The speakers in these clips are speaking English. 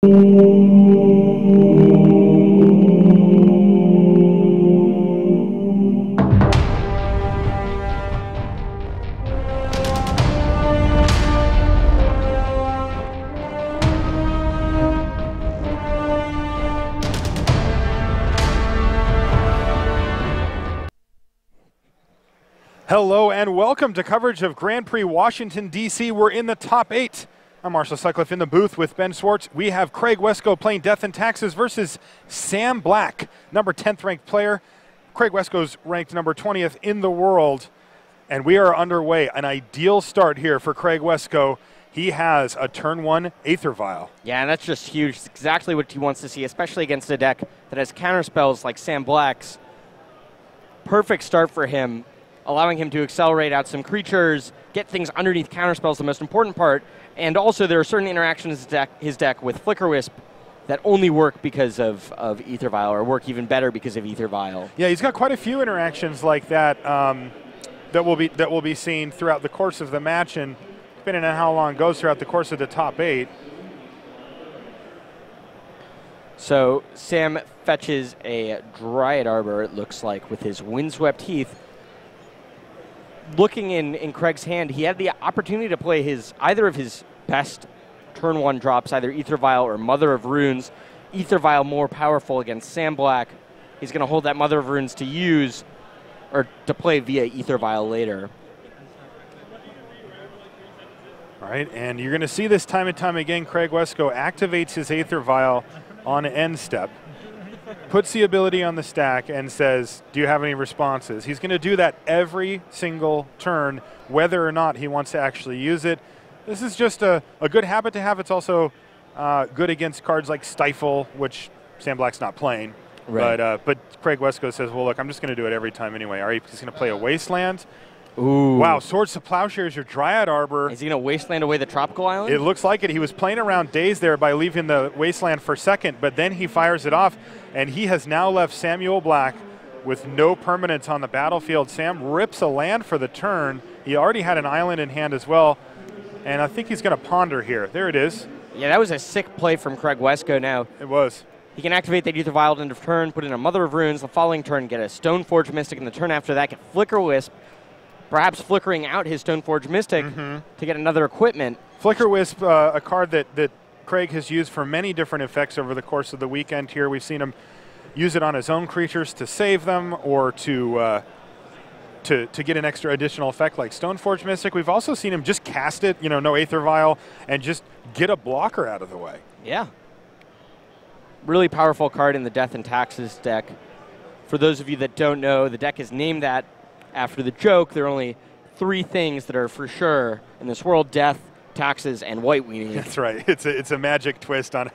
Hello and welcome to coverage of Grand Prix Washington, D.C. We're in the top 8. I'm Marshall Sutcliffe in the booth with Ben Schwartz. We have Craig Wescoe playing Death and Taxes versus Sam Black, number 10th ranked player. Craig Wescoe's ranked number 20th in the world, and we are underway. An ideal start here for Craig Wescoe. He has a turn 1 Aether Vial. Yeah, and that's just huge. It's exactly what he wants to see, especially against a deck that has counterspells like Sam Black's. Perfect start for him, allowing him to accelerate out some creatures, get things underneath counterspells, the most important part. And also there are certain interactions in his deck with Flicker Wisp that only work because of Aether Vial, or work even better because of Aether Vial. Yeah, he's got quite a few interactions like that that will be seen throughout the course of the match, and depending on how long it goes throughout the course of the top 8. So Sam fetches a Dryad Arbor, it looks like, with his Windswept Heath. Looking in Craig's hand, he had the opportunity to play either of his best turn 1 drops, either Aether Vial or Mother of Runes. Aether Vial more powerful against Sam Black. He's going to hold that Mother of Runes to use, or to play via Aether Vial later. All right, and you're going to see this time and time again. Craig Wescoe activates his Aether Vial on end step, puts the ability on the stack, and says, do you have any responses? He's going to do that every single turn, whether or not he wants to actually use it. This is just a good habit to have. It's also good against cards like Stifle, which Sam Black's not playing. Right. But Craig Wescoe says, well, look, I'm just going to do it every time anyway. Are you just going to play a Wasteland? Ooh. Wow, Swords to Plowshares, your Dryad Arbor. Is he going to Wasteland away the Tropical Island? It looks like it. He was playing around Daze there by leaving the Wasteland for second, but then he fires it off, and he has now left Samuel Black with no permanents on the battlefield. Sam rips a land for the turn. He already had an island in hand as well, and I think he's going to ponder here. There it is. Yeah, that was a sick play from Craig Wescoe now. It was. He can activate that Aether Vial end of turn, put in a Mother of Runes the following turn, get a Stoneforge Mystic in the turn after that, get Flicker Wisp, perhaps flickering out his Stoneforge Mystic to get another equipment. Flicker Wisp, a card that Craig has used for many different effects over the course of the weekend here. We've seen him use it on his own creatures to save them, or to get an extra additional effect like Stoneforge Mystic. We've also seen him just cast it, no Aether Vial, and just get a blocker out of the way. Yeah. Really powerful card in the Death and Taxes deck. For those of you that don't know, the deck is named that after the joke. There are only 3 things that are for sure in this world: death, taxes, and white weenie. That's right. It's a magic twist on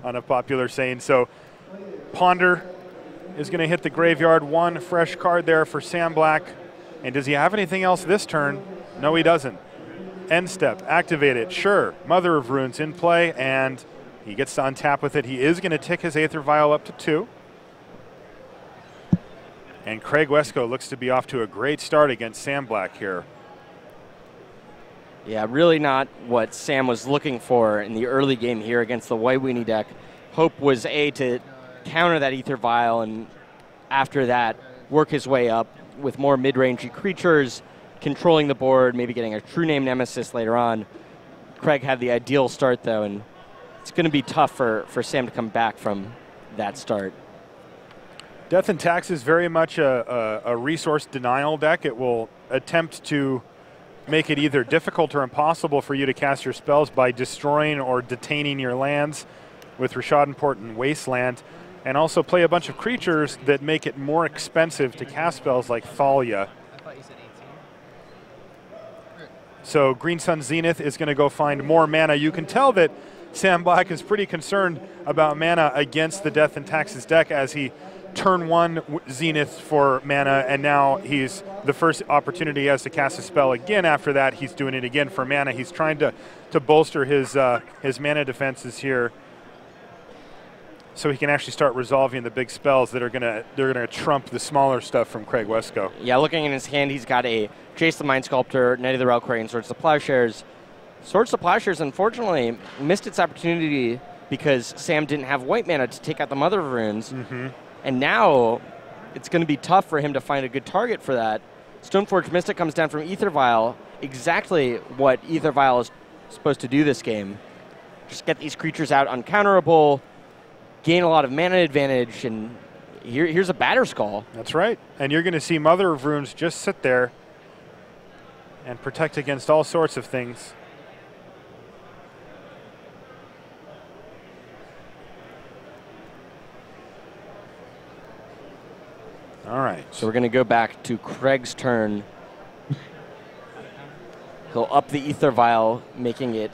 a popular saying. So Ponder is going to hit the graveyard. 1 fresh card there for Sam Black. And does he have anything else this turn? No, he doesn't. End step, activate it. Sure, Mother of Runes in play, and he gets to untap with it. He is going to tick his Aether Vial up to 2. And Craig Wescoe looks to be off to a great start against Sam Black here. Yeah, really not what Sam was looking for in the early game here against the White Weenie deck. Hope was to counter that Aether Vial, and after that, work his way up with more mid-rangey creatures, controlling the board, maybe getting a True Name Nemesis later on. Craig had the ideal start, though, and it's going to be tough for Sam to come back from that start. Death and Taxes very much a resource denial deck. It will attempt to make it either difficult or impossible for you to cast your spells by destroying or detaining your lands with Rishadan Port and Wasteland, and also play a bunch of creatures that make it more expensive to cast spells like Thalia. I thought you said 18. So Green Sun Zenith is going to go find more mana. You can tell that Sam Black is pretty concerned about mana against the Death and Taxes deck, as he turn 1 Zenith for mana, and now he's the first opportunity he has to cast a spell again. After that, he's doing it again for mana. He's trying to bolster his mana defenses here, so he can actually start resolving the big spells that are gonna trump the smaller stuff from Craig Wescoe. Yeah, looking in his hand, he's got a Jace the Mind Sculptor, Knight of the Reliquary, and Swords to Plowshares. Swords to Plowshares, unfortunately, missed its opportunity because Sam didn't have white mana to take out the Mother of Runes. Mm-hmm. And now it's going to be tough for him to find a good target for that. Stoneforge Mystic comes down from Aether Vial, exactly what Aether Vial is supposed to do this game. Just get these creatures out uncounterable, gain a lot of mana advantage, and here's a Batterskull. That's right. And you're going to see Mother of Runes just sit there and protect against all sorts of things. All right. So we're going to go back to Craig's turn. He'll up the Aether Vial, making it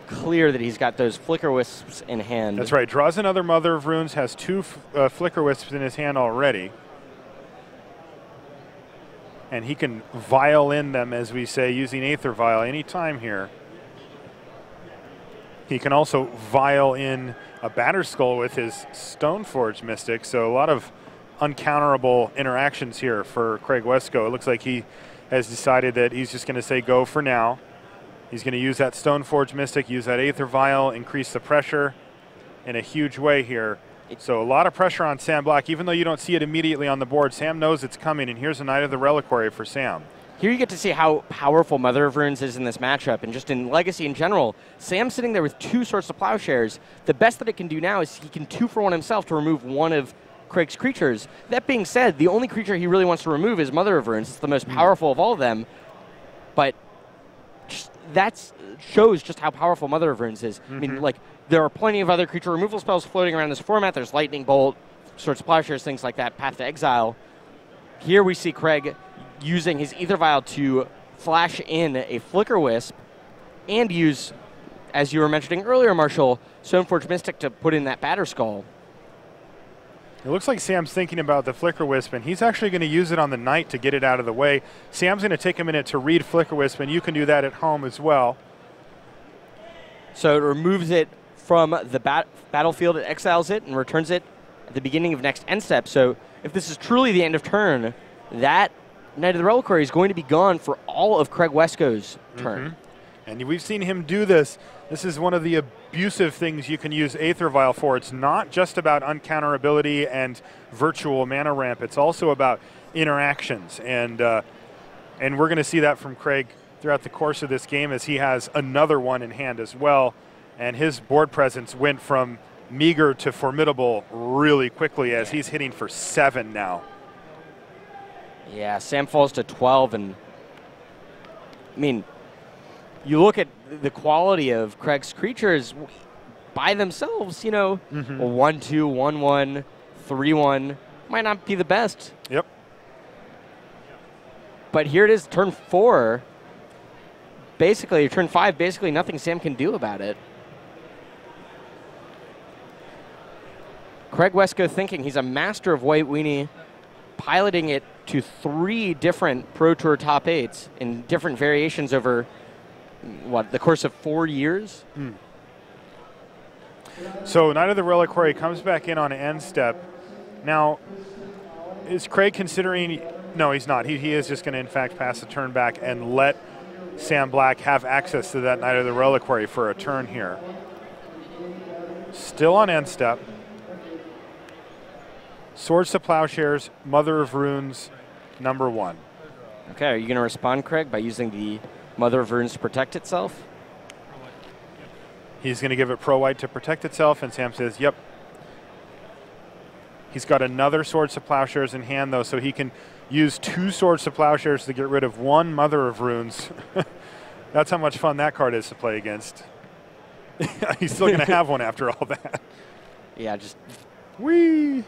clear that he's got those Flicker Wisps in hand. That's right. Draws another Mother of Runes, has 2 Flicker Wisps in his hand already. And he can vial in them, as we say, using Aether Vial anytime here. He can also vial in a Batterskull with his Stoneforge Mystic, so a lot of uncounterable interactions here for Craig Wescoe. It looks like he has decided that he's just going to say go for now. He's going to use that Stoneforge Mystic, use that Aether Vial, increase the pressure in a huge way here. So a lot of pressure on Sam Black. Even though you don't see it immediately on the board, Sam knows it's coming, and here's a Knight of the Reliquary for Sam. Here you get to see how powerful Mother of Runes is in this matchup, and just in Legacy in general. Sam's sitting there with 2 Swords to Plowshares. The best that it can do now is he can 2-for-1 himself to remove one of Craig's creatures. That being said, the only creature he really wants to remove is Mother of Runes. It's the most powerful of all of them, but that shows just how powerful Mother of Runes is. I mean, like, there are plenty of other creature removal spells floating around this format. There's Lightning Bolt, Swords to Plowshares, things like that, Path to Exile. Here we see Craig using his Aether Vial to flash in a Flicker Wisp and use, as you were mentioning earlier, Marshall, Stoneforge Mystic to put in that Batterskull. It looks like Sam's thinking about the Flicker Wisp, and he's actually going to use it on the Knight to get it out of the way. Sam's going to take a minute to read Flicker Wisp, and you can do that at home as well. So it removes it from the battlefield, it exiles it, and returns it at the beginning of next end step. So if this is truly the end of turn, that Knight of the Reliquary is going to be gone for all of Craig Wescoe's turn. And we've seen him do this. This is one of the abusive things you can use Aether Vial for. It's not just about uncounterability and virtual mana ramp. It's also about interactions. And we're going to see that from Craig throughout the course of this game as he has another one in hand as well. And his board presence went from meager to formidable really quickly as he's hitting for 7 now. Yeah, Sam falls to 12, and I mean, you look at the quality of Craig's creatures by themselves, you know, 1-2, 1-1, 3-1 might not be the best. Yep. But here it is, turn 4. Basically, turn 5, basically nothing Sam can do about it. Craig Wescoe thinking he's a master of White Weenie, piloting it to 3 different Pro Tour top 8s in different variations over the course of 4 years? So Knight of the Reliquary comes back in on an end step. Now, is Craig considering? No, he's not. He is just going to, in fact, pass the turn back and let Sam Black have access to that Knight of the Reliquary for a turn here. Still on end step. Swords to Plowshares, Mother of Runes, number 1. Okay, are you going to respond, Craig, by using the Mother of Runes to protect itself? He's going to give it Pro-White to protect itself, and Sam says, yep. He's got another Swords to Plowshares in hand, though, so he can use 2 Swords to Plowshares to get rid of 1 Mother of Runes. That's how much fun that card is to play against. He's still going to have one after all that. Yeah, just... Whee!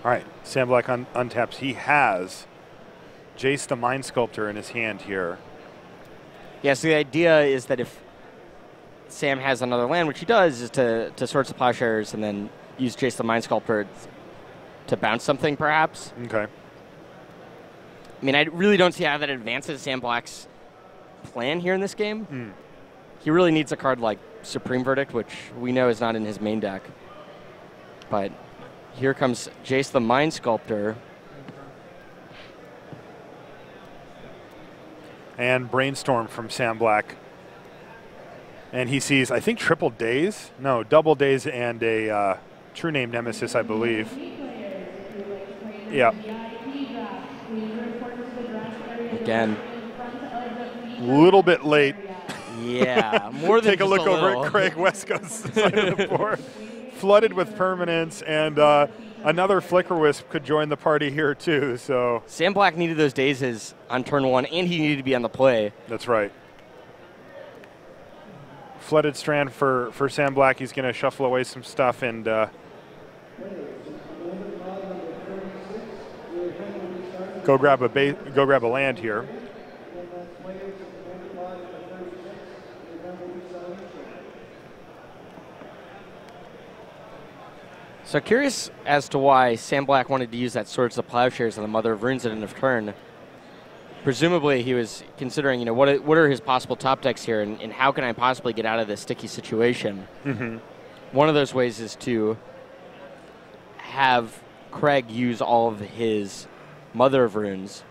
All right, Sam Black untaps. He has Jace the Mind Sculptor in his hand here. Yeah, so the idea is that if Sam has another land, which he does, is to Swords to Plowshares and then use Jace the Mind Sculptor to bounce something, perhaps. Okay. I mean, I really don't see how that advances Sam Black's plan here in this game. He really needs a card like Supreme Verdict, which we know is not in his main deck. But here comes Jace the Mind Sculptor. and Brainstorm from Sam Black. And he sees, I think, triple days? No, double days and a true name Nemesis, I believe. Yeah. Again. Little bit late. Yeah, more than Take a just look over little. at Craig Wescoe's side of the board. Flooded with permanents, and another Flicker Wisp could join the party here too. So Sam Black needed those dazes on turn 1, and he needed to be on the play. That's right. Flooded Strand for Sam Black. He's going to shuffle away some stuff and go grab a land here. So curious as to why Sam Black wanted to use that Swords of Plowshares on the Mother of Runes at end of turn. Presumably he was considering, you know, what are his possible top decks here, and how can I possibly get out of this sticky situation? Mm-hmm. One of those ways is to have Craig use all of his Mother of Runes.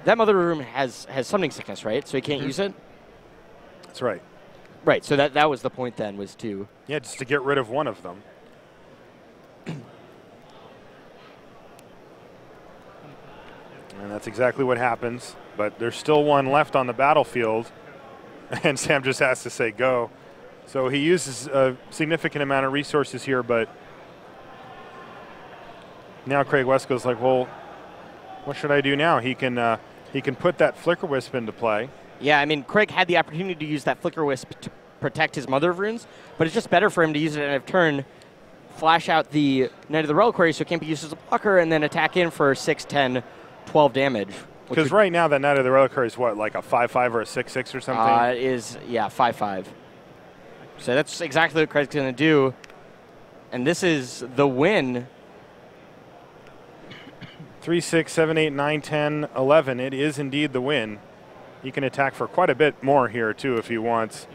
That Mother of Rune has Summoning Sickness, right? So he can't use it? That's right. Right, so that was the point then, was to... Yeah, just to get rid of one of them. And that's exactly what happens. But there's still one left on the battlefield. And Sam just has to say go. So he uses a significant amount of resources here, but now Craig Wescoe's like, well, what should I do now? He can put that Flicker Wisp into play. Yeah, I mean, Craig had the opportunity to use that Flicker Wisp to protect his Mother of Runes, but it's just better for him to use it at end of turn, flash out the Knight of the Reliquary so it can't be used as a blocker, and then attack in for 6, 10, 12 damage. Because right now that Knight of the Reliquary is what, like a 5/5 or a 6/6 or something? It is, yeah, 5/5. So that's exactly what Craig's going to do. And this is the win. 3, 6, 7, 8, 9, 10, 11. It is indeed the win. He can attack for quite a bit more here, too, if he wants.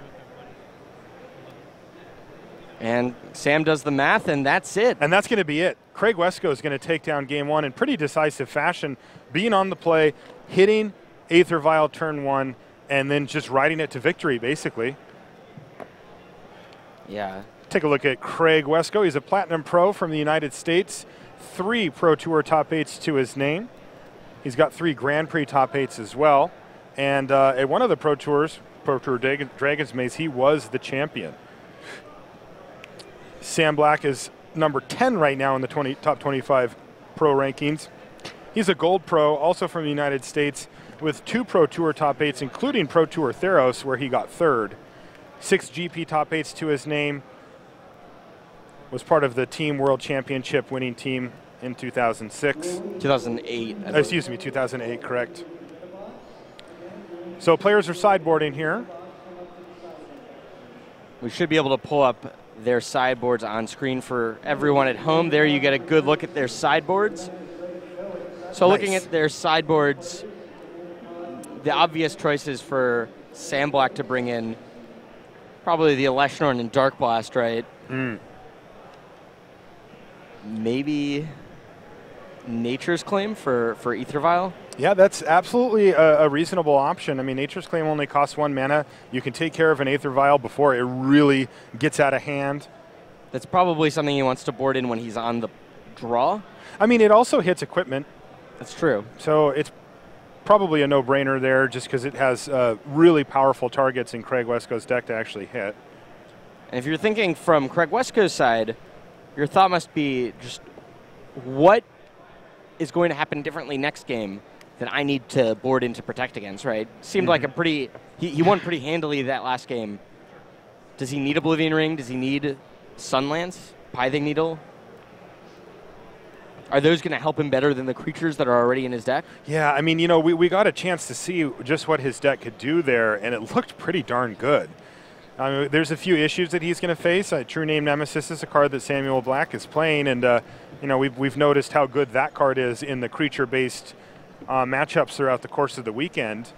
And Sam does the math, and that's it. And that's going to be it. Craig Wescoe is going to take down game 1 in pretty decisive fashion, being on the play, hitting Aether Vial turn 1, and then just riding it to victory, basically. Yeah. Take a look at Craig Wescoe. He's a Platinum Pro from the United States. 3 Pro Tour top 8s to his name. He's got 3 Grand Prix top 8s as well. And at one of the Pro Tours, Pro Tour Dragon's Maze, he was the champion. Sam Black is number 10 right now in the top 25 pro rankings. He's a Gold Pro, also from the United States, with 2 Pro Tour top 8s, including Pro Tour Theros, where he got 3rd. 6 GP top 8s to his name. Was part of the Team World Championship winning team in 2006. 2008. Excuse me, 2008, correct. So players are sideboarding here. We should be able to pull up their sideboards on screen for everyone at home. There you get a good look at their sideboards. So Nice. Looking at their sideboards, the obvious choices for Sam Black to bring in, probably the Eleshnorn and Dark Blast, right? Maybe Nature's Claim for Aether Vial? Yeah, that's absolutely a reasonable option. I mean, Nature's Claim only costs 1 mana. You can take care of an Aether Vial before it really gets out of hand. That's probably something he wants to board in when he's on the draw. I mean, it also hits equipment. That's true. So it's probably a no-brainer there just because it has really powerful targets in Craig Wescoe's deck to actually hit. And if you're thinking from Craig Wescoe's side, your thought must be just what is going to happen differently next game that I need to board in to protect against, right? Seemed like a pretty... He won pretty handily that last game. Does he need Oblivion Ring? Does he need Sunlance? Pithing Needle? Are those going to help him better than the creatures that are already in his deck? Yeah, I mean, you know, we got a chance to see just what his deck could do there, and it looked pretty darn good. I mean, there's a few issues that he's going to face. True Name Nemesis is a card that Samuel Black is playing, and you know, we've noticed how good that card is in the creature-based matchups throughout the course of the weekend.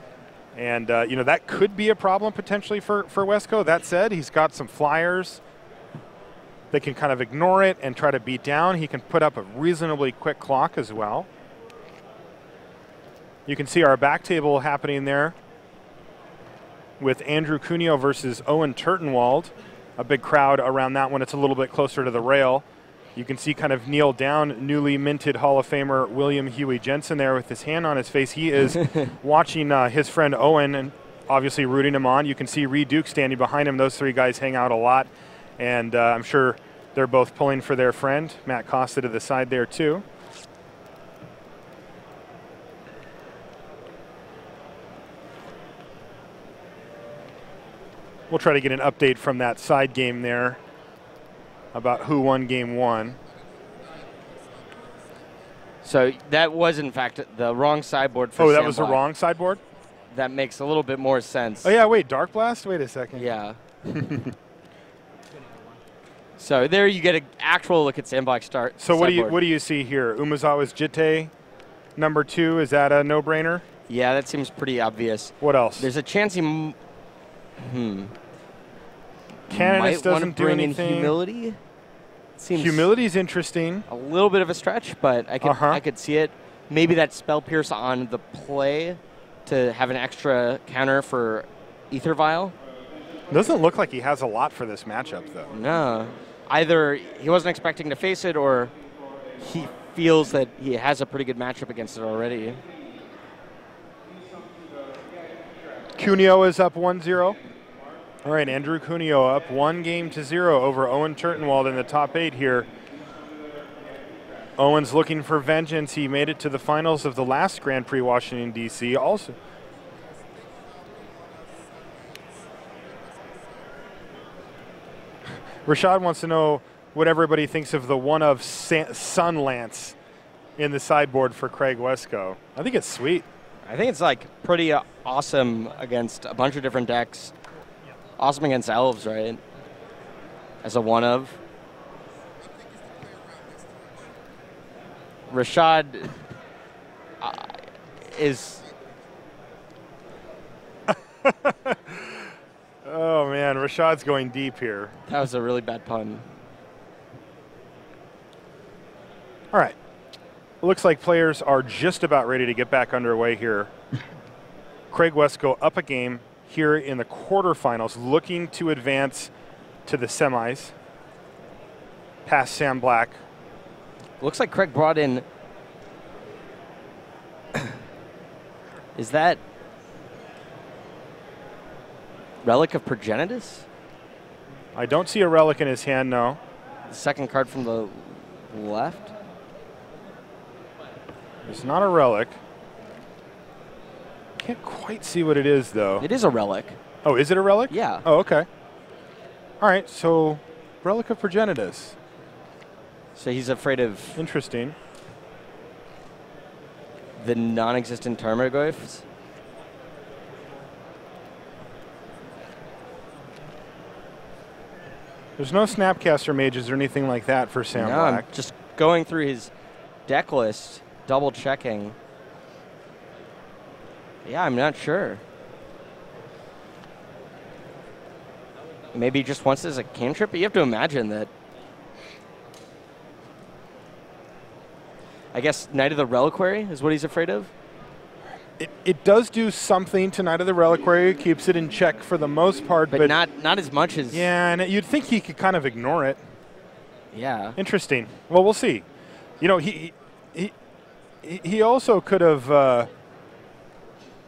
And you know, that could be a problem potentially for Wescoe. That said, he's got some flyers that can kind of ignore it and try to beat down. He can put up a reasonably quick clock as well. You can see our back table happening there with Andrew Cuneo versus Owen Turtenwald. A big crowd around that one. It's a little bit closer to the rail. You can see kind of kneel down newly minted Hall of Famer William Huey Jensen there with his hand on his face. He is watching his friend Owen and obviously rooting him on. You can see Reed Duke standing behind him. Those three guys hang out a lot, and I'm sure they're both pulling for their friend. Matt Costa to the side there too. We'll try to get an update from that side game there about who won game one. So that was, in fact, the wrong sideboard for Oh, that Sam was Black. the wrong sideboard? That makes a little bit more sense. Oh, yeah, wait, Dark Blast? Wait a second. Yeah. So there you get an actual look at Sam Black's start. So what sideboard. do you see here? Umezawa's Jitte, number 2, is that a no-brainer? Yeah, that seems pretty obvious. What else? There's a chance he Canonist might want to doesn't do bring in anything. humility. Seems Humility's interesting. a little bit of a stretch, but I could see it. Maybe that Spell Pierce on the play to have an extra counter for Ether Vial. Doesn't look like he has a lot for this matchup, though. No. Either he wasn't expecting to face it, or he feels that he has a pretty good matchup against it already. Cuneo is up 1-0. All right, Andrew Cuneo up 1-0 over Owen Turtenwald in the top 8 here. Owen's looking for vengeance. He made it to the finals of the last Grand Prix Washington, D.C. also. Rashad wants to know what everybody thinks of the one-of Sun Lance in the sideboard for Craig Wescoe. I think it's sweet. I think it's like pretty awesome against a bunch of different decks. Awesome against elves, right? As a one of. Rashad is. Oh man, Rashad's going deep here. That was a really bad pun. All right. Looks like players are just about ready to get back underway here. Craig Wescoe up a game here in the quarterfinals, looking to advance to the semis, past Sam Black. Looks like Craig brought in. Is that Relic of Progenitus? I don't see a relic in his hand, no. The second card from the left? It's not a relic. Can't quite see what it is, though. It is a relic. Oh, is it a relic? Yeah. Oh, okay. All right, so Relic of Progenitus. So he's afraid of Interesting. the non-existent Tarmogoyfs? There's no Snapcaster Mages or anything like that for Sam No, Black. I'm just going through his deck list, double checking. Yeah, I'm not sure. Maybe he just wants this as a cantrip, but you have to imagine that. I guess Knight of the Reliquary is what he's afraid of? It does do something to Knight of the Reliquary. It keeps it in check for the most part. But not as much as... Yeah, and you'd think he could kind of ignore it. Yeah. Interesting. Well, we'll see. You know, he also could have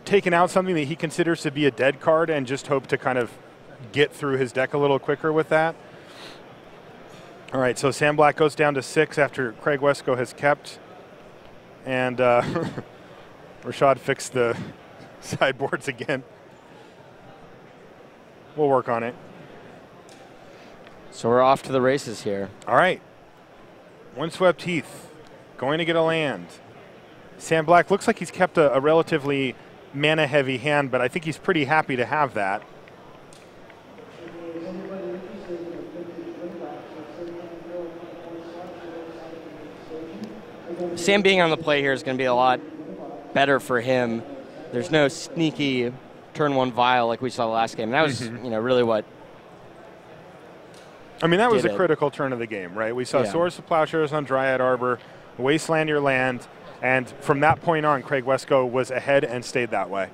taken out something that he considers to be a dead card and just hoped to kind of get through his deck a little quicker with that. All right, so Sam Black goes down to 6 after Craig Wescoe has kept. And Rashad fixed the sideboards again. We'll work on it. So we're off to the races here. All right. Windswept Heath, going to get a land. Sam Black looks like he's kept a relatively mana-heavy hand, but I think he's pretty happy to have that. Sam being on the play here is going to be a lot better for him. There's no sneaky turn 1 Vial like we saw last game. That was, really what. I mean, that was a did it. critical turn of the game, right? We saw Yeah. Swords to Plowshares on Dryad Arbor, Wasteland your land, And from that point on, Craig Wescoe was ahead and stayed that way.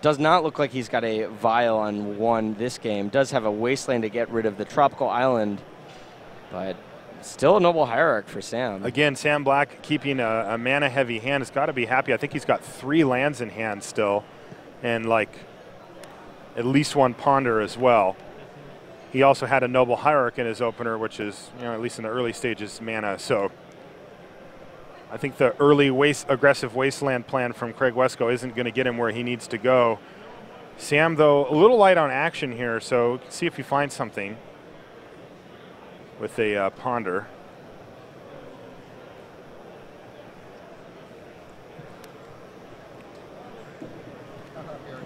Does not look like he's got a vial on 1 this game. Does have a Wasteland to get rid of the Tropical Island, but still a Noble Hierarch for Sam. Again, Sam Black keeping a mana-heavy hand has got to be happy. I think he's got 3 lands in hand still, and like at least 1 Ponder as well. He also had a Noble Hierarch in his opener, which is, at least in the early stages, mana. So I think the early aggressive Wasteland plan from Craig Wescoe isn't going to get him where he needs to go. Sam, though, a little light on action here, so see if he finds something with a Ponder.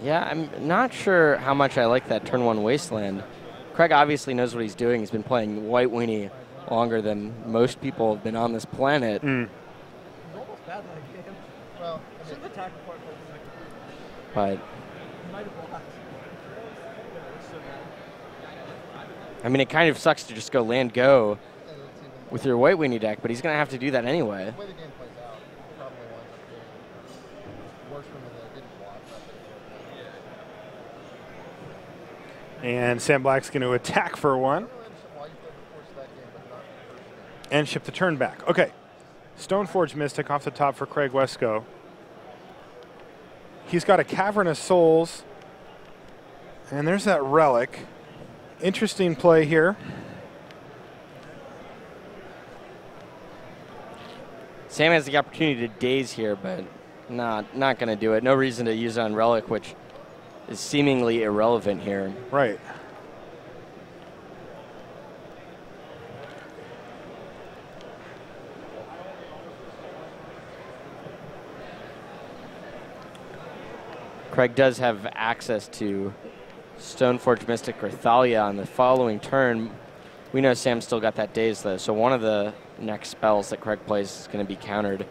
Yeah, I'm not sure how much I like that turn 1 Wasteland. Craig obviously knows what he's doing. He's been playing White Weenie longer than most people have been on this planet. But I mean, it kind of sucks to just go land go with your White Weenie deck, but he's going to have to do that anyway. And Sam Black's going to attack for 1 and ship the turn back. Okay, Stoneforge Mystic off the top for Craig Wescoe. He's got a Cavernous Souls, and there's that Relic. Interesting play here. Sam has the opportunity to daze here, but not going to do it. No reason to use it on Relic, which is seemingly irrelevant here. Right. Craig does have access to Stoneforge Mystic or Thalia on the following turn. We know Sam's still got that daze, though, so one of the next spells that Craig plays is going to be countered.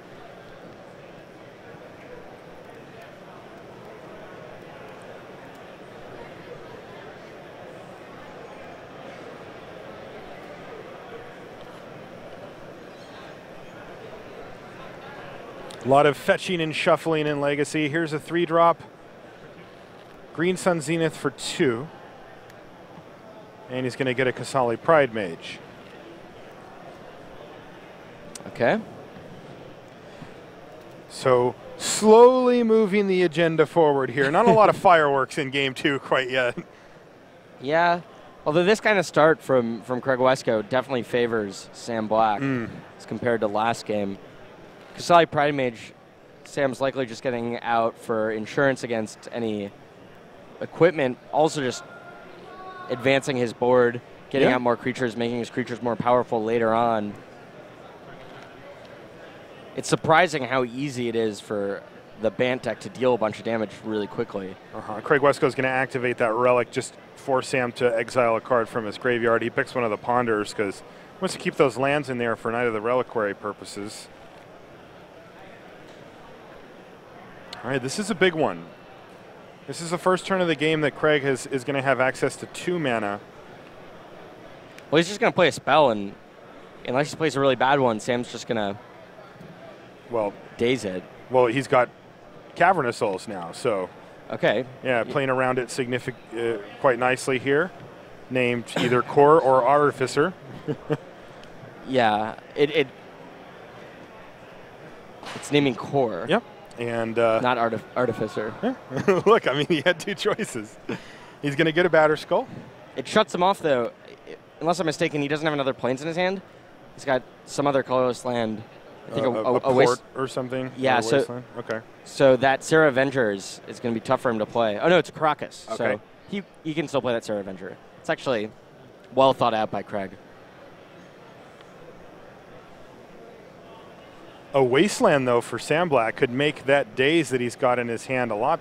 A lot of fetching and shuffling in Legacy. Here's a 3-drop. Green Sun Zenith for 2. And he's going to get a Kasali Pride Mage. Okay. So slowly moving the agenda forward here. Not a lot of fireworks in game 2 quite yet. Yeah. Although this kind of start from Craig Wescoe definitely favors Sam Black as compared to last game. Kasali Pride Mage, Sam's likely just getting out for insurance against any equipment, also just advancing his board, getting out more creatures, making his creatures more powerful later on. It's surprising how easy it is for the Bant deck to deal a bunch of damage really quickly. Craig Wescoe's going to activate that Relic just for Sam to exile a card from his graveyard. He picks one of the Ponders because he wants to keep those lands in there for Night of the Reliquary purposes. All right, this is a big one. This is the first turn of the game that Craig is going to have access to 2 mana. Well, he's just going to play a spell, and unless he plays a really bad one, Sam's just going to daze it. Well, he's got Cavernous Souls now, so. Okay. Yeah, playing around it quite nicely here. Named either Core or Artificer. Yeah, it's naming Core. Yep. And not Artificer. Yeah. Look, I mean, he had 2 choices. He's going to get a Batter Skull. It shuts him off, though. Unless I'm mistaken, he doesn't have another planes in his hand. He's got some other colorless land. I think a port or something. Yeah, so okay. So that Sarah Avenger is going to be tough for him to play. Oh no, it's a Caracas. Okay. So he can still play that Sarah Avenger. It's actually well thought out by Craig. A Wasteland, though, for Sam Black could make that daze that he's got in his hand a lot.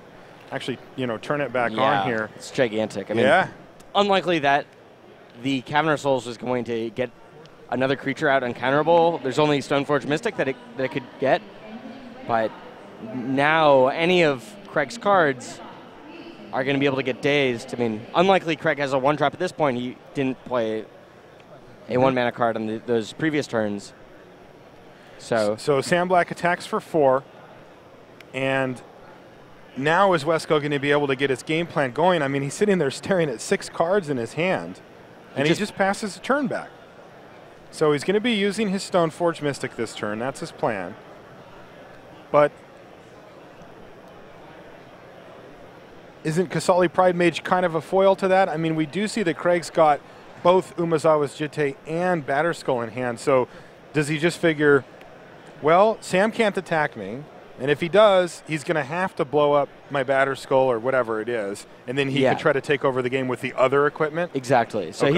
Actually, turn it back on here. It's gigantic. I mean, unlikely that the Cavernous Souls was going to get another creature out uncounterable. There's only Stoneforge Mystic that it could get. But now any of Craig's cards are going to be able to get dazed. I mean, unlikely Craig has a 1-drop at this point. He didn't play a 1-mana card on those previous turns. So Sam Black attacks for 4, and now is Wescoe going to be able to get his game plan going? I mean, he's sitting there staring at 6 cards in his hand, and he just passes the turn back. So he's going to be using his Stoneforge Mystic this turn. That's his plan. But isn't Kasali Pride Mage kind of a foil to that? I mean, we do see that Craig's got both Umezawa's Jitte and Batterskull in hand. So does he just figure, well, Sam can't attack me, and if he does, he's going to have to blow up my Batterskull or whatever it is, and then he can try to take over the game with the other equipment? Exactly. So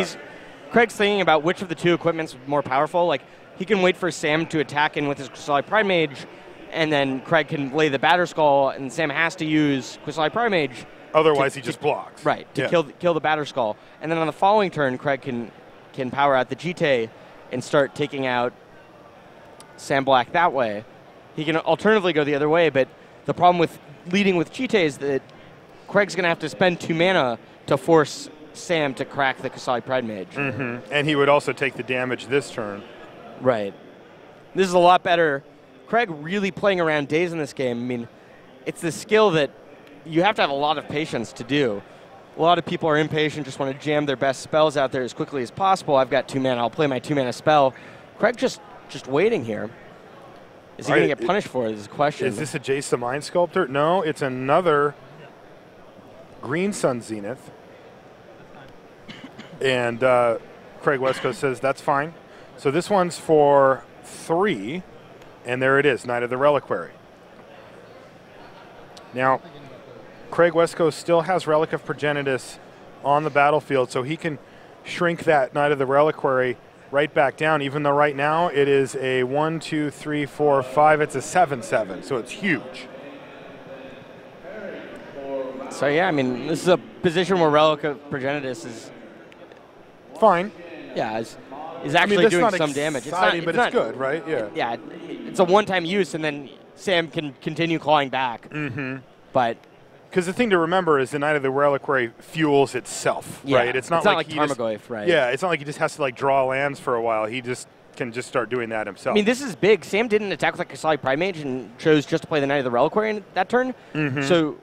Craig's thinking about which of the 2 equipment's more powerful. Like, he can wait for Sam to attack in with his Kasali Pride Mage, and then Craig can lay the Batterskull, and Sam has to use Kasali Pride Mage. Otherwise, he just blocks. Right, to kill the Batterskull. And then on the following turn, Craig can power out the Jitte and start taking out Sam Black that way. He can alternatively go the other way, but the problem with leading with Jitte is that Craig's going to have to spend 2 mana to force Sam to crack the Kasali Pride Mage. Mm-hmm. And he would also take the damage this turn. Right. This is a lot better. Craig really playing around days in this game. I mean, it's the skill that you have to have a lot of patience to do. A lot of people are impatient, just want to jam their best spells out there as quickly as possible. I've got 2 mana. I'll play my 2 mana spell. Craig just waiting here. Is he going to get punished for it is the question. Is this a Jace the Mind Sculptor? No, it's another Green Sun Zenith. And Craig Wescoe says that's fine. So this one's for 3, and there it is, Knight of the Reliquary. Now, Craig Wescoe still has Relic of Progenitus on the battlefield, so he can shrink that Knight of the Reliquary right back down, even though right now it is a 1, 2, 3, 4, 5. It's a 7/7, so it's huge. So, yeah, I mean, this is a position where Relic of Progenitus is fine. Yeah, is actually doing some damage. It's not, but it's good, right? Yeah. Yeah, it's a one-time use, and then Sam can continue clawing back. Mm-hmm. But because the thing to remember is the Knight of the Reliquary fuels itself, right? It's not like Tarmogoyf, right? Yeah, it's not like he just has to like draw lands for a while. He just can just start doing that himself. I mean, this is big. Sam didn't attack with a Kasali Pride Mage and chose just to play the Knight of the Reliquary in that turn. Mm-hmm. So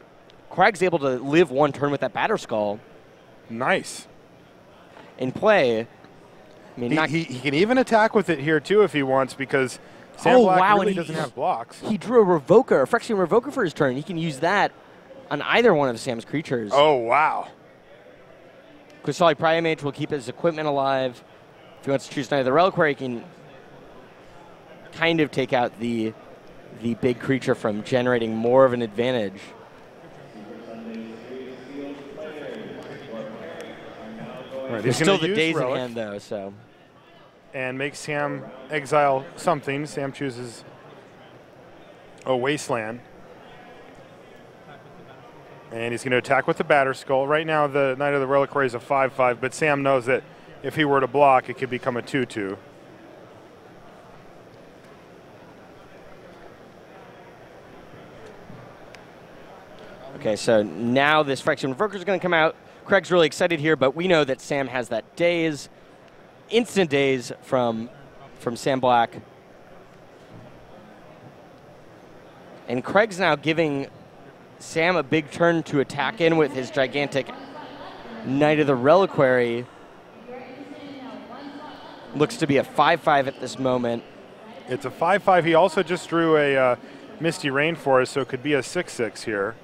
Craig's able to live 1 turn with that Batterskull. Nice. In play. I mean, he can even attack with it here too if he wants, because Sam Black really doesn't have blocks. He drew a Revoker, a Phyrexian Revoker for his turn. He can use that on either one of Sam's creatures. Oh, wow. Kasali Pride Mage will keep his equipment alive. If he wants to choose Knight of the Reliquary, he can kind of take out the big creature from generating more of an advantage. Right, There's still the days in hand, though, so. And make Sam exile something. Sam chooses a Wasteland. And he's going to attack with the Batterskull. Right now, the Knight of the Reliquary is a 5/5, but Sam knows that if he were to block, it could become a 2/2. Okay, so now this Phyrexian Revoker is going to come out. Craig's really excited here, but we know that Sam has that daze, instant daze from Sam Black. And Craig's now giving Sam a big turn to attack in with his gigantic Knight of the Reliquary. Looks to be a 5/5 at this moment. It's a 5/5. He also just drew a Misty Rainforest, so it could be a 6/6 here.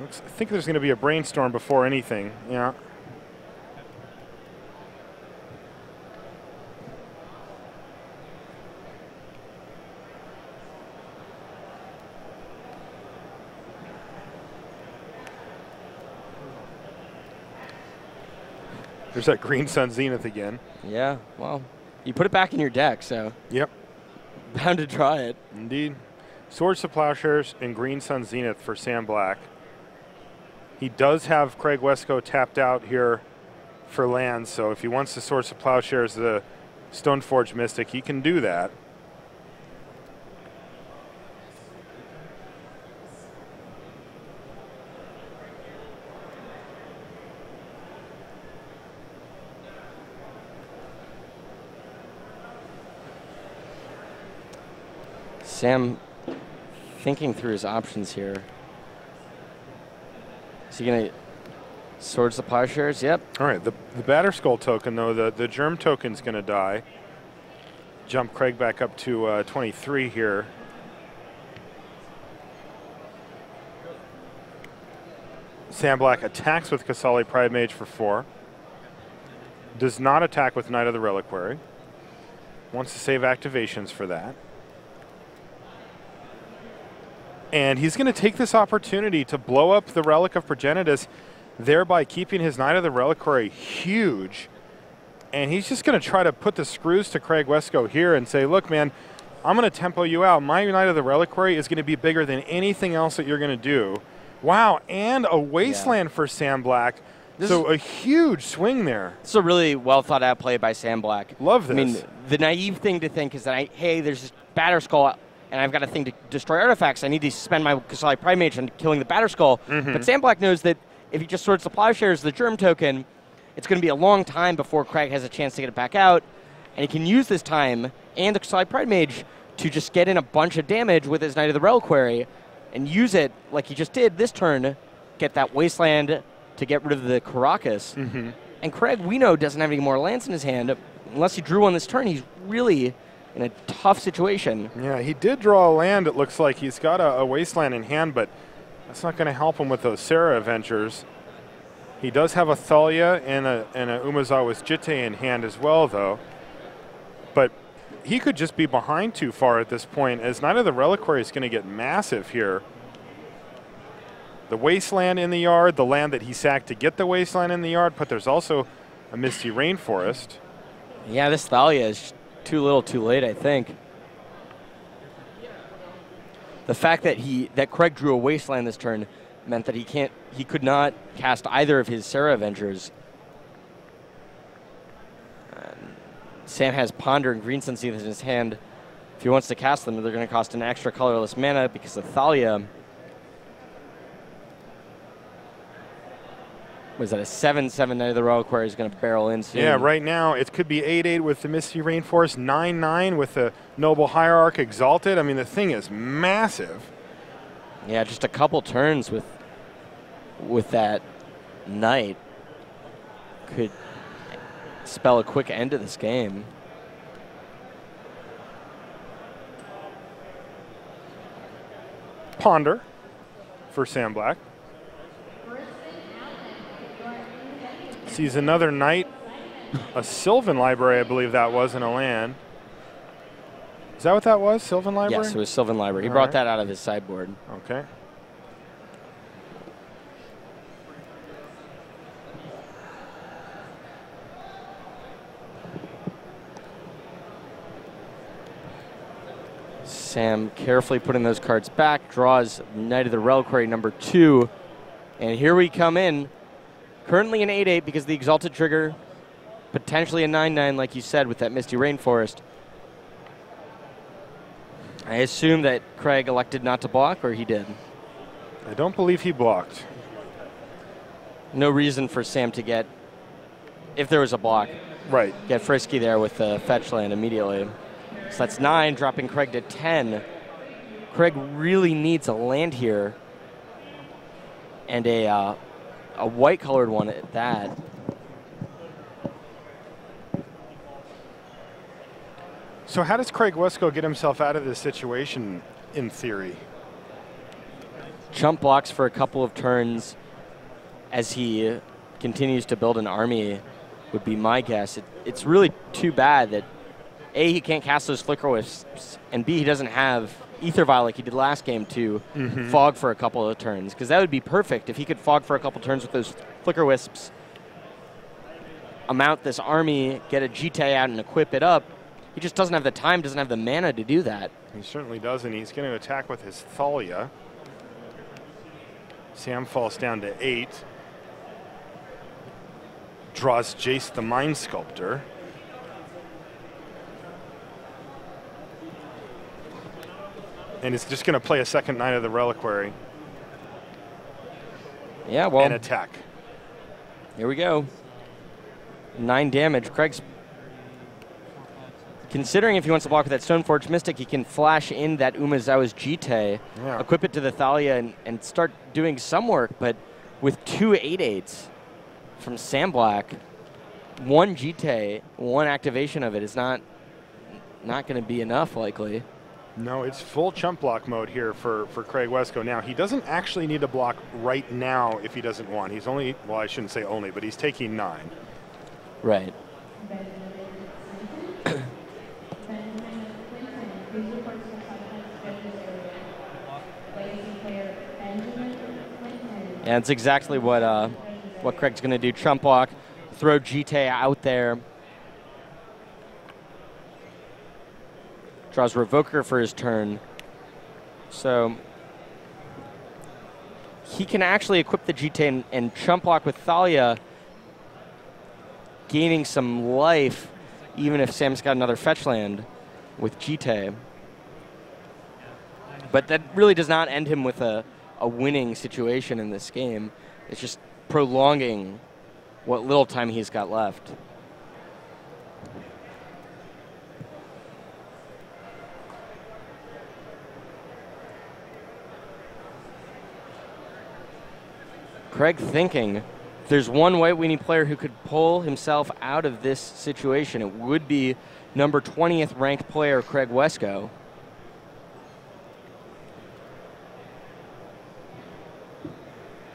I think there's going to be a Brainstorm before anything. Yeah. There's that Green Sun Zenith again. Yeah, well, you put it back in your deck, so. Yep. Bound to try it. Indeed. Swords to Plowshares and Green Sun Zenith for Sam Black. He does have Craig Wescoe tapped out here for lands, so if he wants to Swords to Plowshares the Stoneforge Mystic, he can do that. Sam thinking through his options here. Is he going to Swords the Plowshares? Yep. All right, the Batterskull token, though, the Germ token's going to die. Jump Craig back up to 23 here. Sam Black attacks with Kasali Pride Mage for 4. Does not attack with Knight of the Reliquary. Wants to save activations for that. And he's going to take this opportunity to blow up the Relic of Progenitus, thereby keeping his Knight of the Reliquary huge. And he's just going to try to put the screws to Craig Wescoe here and say, look, man, I'm going to tempo you out. My Knight of the Reliquary is going to be bigger than anything else that you're going to do. Wow, and a Wasteland for Sam Black. So a huge swing there. It's a really well thought out play by Sam Black. Love this. I mean, the naive thing to think is that, hey, there's this Batterskull, and I've got a thing to destroy artifacts. I need to spend my Kasali Prime Mage on killing the Batterskull. But Sam Black knows that if he just Swords the Plowshares, the Germ token, it's going to be a long time before Craig has a chance to get it back out. And he can use this time and the Kasali Pride Mage to just get in a bunch of damage with his Knight of the Reliquary and use it like he just did this turn, get that Wasteland to get rid of the Caracas. And Craig, we know, doesn't have any more lands in his hand. Unless he drew one this turn, he's really in a tough situation. Yeah, he did draw a land, it looks like. He's got a Wasteland in hand, but that's not going to help him with those Sarah Adventures. He does have a Thalia and a Umazawa's Jitte in hand as well, though. But he could just be behind too far at this point, as Knight of the Reliquary is going to get massive here. The Wasteland in the yard, the land that he sacked to get the Wasteland in the yard, but there's also a Misty Rainforest. Yeah, this Thalia is too little too late, I think. The fact that Craig drew a Wasteland this turn meant that he could not cast either of his Sarah Avengers. Sam has Ponder and Green Sun Seeds in his hand. If he wants to cast them, they're going to cost an extra colorless mana because of Thalia. Was that a 7/7 Knight of the Reliquary is going to barrel in soon? Yeah, right now it could be 8/8 with the Misty Rainforest, 9/9 with the Noble Hierarch Exalted. I mean, the thing is massive. Yeah, just a couple turns with that Knight could spell a quick end to this game. Ponder for Sam Black. Sees another Knight, a Sylvan Library, I believe that was, in a land. Is that what that was, Sylvan Library? Yes, it was Sylvan Library. He brought that out of his sideboard. Okay. Sam carefully putting those cards back, draws Knight of the Reliquary number 2. And here we come in. Currently an 8/8 because the Exalted trigger, potentially a 9/9 like you said with that Misty Rainforest. I assume that Craig elected not to block, or he did? I don't believe he blocked. No reason for Sam to get, if there was a block, right, get frisky there with the fetch land immediately. So that's 9, dropping Craig to 10. Craig really needs a land here and a white-colored one at that. So how does Craig Wescoe get himself out of this situation, in theory? Jump blocks for a couple of turns as he continues to build an army would be my guess. It's really too bad that A, he can't cast those Flicker Wisps, and B, he doesn't have Ether Vial like he did last game to fog for a couple of turns, because that would be perfect if he could fog for a couple turns with those Flicker Wisps, amount this army, get a Jitte out and equip it up. He just doesn't have the time, doesn't have the mana to do that. He certainly doesn't. He's going to attack with his Thalia. Sam falls down to 8. Draws Jace the Mind Sculptor. And is just going to play a second Knight of the Reliquary. Yeah, well. And attack. Here we go. 9 damage. Craig's considering if he wants to block with that Stoneforge Mystic, he can flash in that Umezawa's Jite, equip it to the Thalia, and start doing some work. But with 2 8/8s from Sam Black, 1 Jite, 1 activation of it is not going to be enough, likely. No, it's full chump block mode here for Craig Wescoe. Now, he doesn't actually need to block right now if he doesn't want. He's only, well, I shouldn't say only, but he's taking 9. Right. Yeah, that's exactly what Craig's going to do. Trump block, throw Jite out there. Draws Revoker for his turn. So he can actually equip the Jite and Trump block with Thalia, gaining some life, even if Sam's got another fetch land with Jite. But that really does not end him with a winning situation in this game. It's just prolonging what little time he's got left. Craig thinking, if there's one white weenie player who could pull himself out of this situation, it would be number 20th ranked player Craig Wescoe.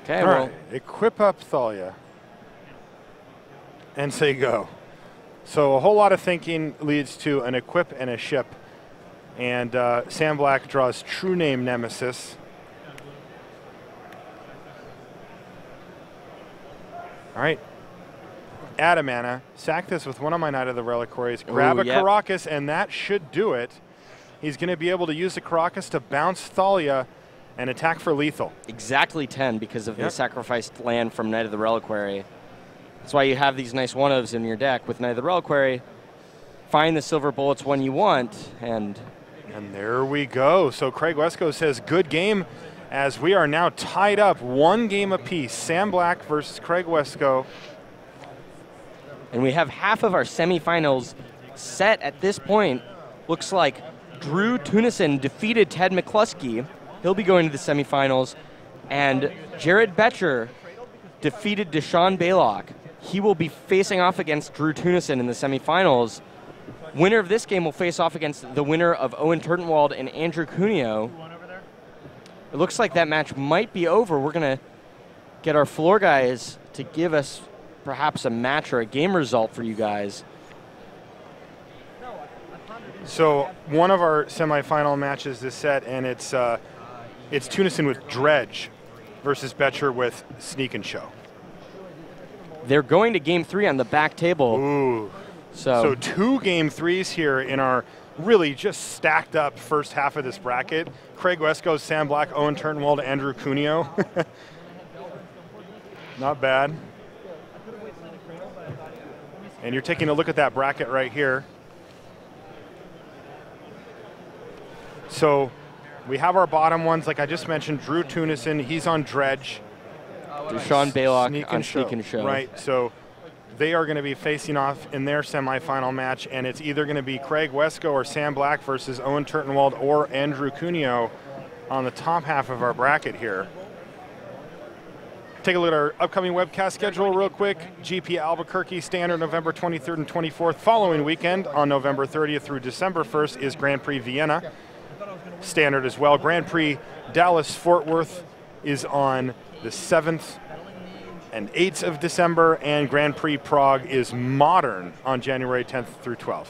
Okay, all well, right, equip up Thalia and say go. So a whole lot of thinking leads to an equip and a ship. And Sam Black draws True Name Nemesis. All right. Add a mana. Sack this with one of my Knight of the Reliquaries. Grab a Caracas, and that should do it. He's going to be able to use the Caracas to bounce Thalia and attack for lethal. Exactly 10 because of the sacrificed land from Knight of the Reliquary. That's why you have these nice one-ofs in your deck with Knight of the Reliquary. Find the silver bullets when you want, and there we go. So Craig Wescoe says good game, as we are now tied up 1 game apiece. Sam Black versus Craig Wescoe. And we have half of our semifinals set at this point. Looks like Drew Tunison defeated Ted McCluskey. He'll be going to the semifinals. And Jared Betcher defeated Deshaun Baylock. He will be facing off against Drew Tunison in the semifinals. Winner of this game will face off against the winner of Owen Turtenwald and Andrew Cuneo. It looks like that match might be over. We're going to get our floor guys to give us perhaps a match or a game result for you guys. So one of our semifinal matches this set, and it's Tunison with Dredge versus Betcher with Sneak and Show. They're going to game 3 on the back table. Ooh. So 2 game 3s here in our really just stacked up first half of this bracket. Craig Wescoe, Sam Black, Owen Turtenwald, Andrew Cuneo. Not bad. And you're taking a look at that bracket right here. So we have our bottom ones, like I just mentioned, Drew Tunison, he's on Dredge. Deshaun Baylock on Sneak and Show. Right, so they are going to be facing off in their semifinal match, and it's either going to be Craig Wescoe or Sam Black versus Owen Turtenwald or Andrew Cuneo on the top half of our bracket here. Take a look at our upcoming webcast schedule real quick. GP Albuquerque Standard November 23rd and 24th. Following weekend on November 30th through December 1st is Grand Prix Vienna Standard as well. Grand Prix Dallas Fort Worth is on the 7th and 8th of December, and Grand Prix Prague is Modern on January 10th through 12th.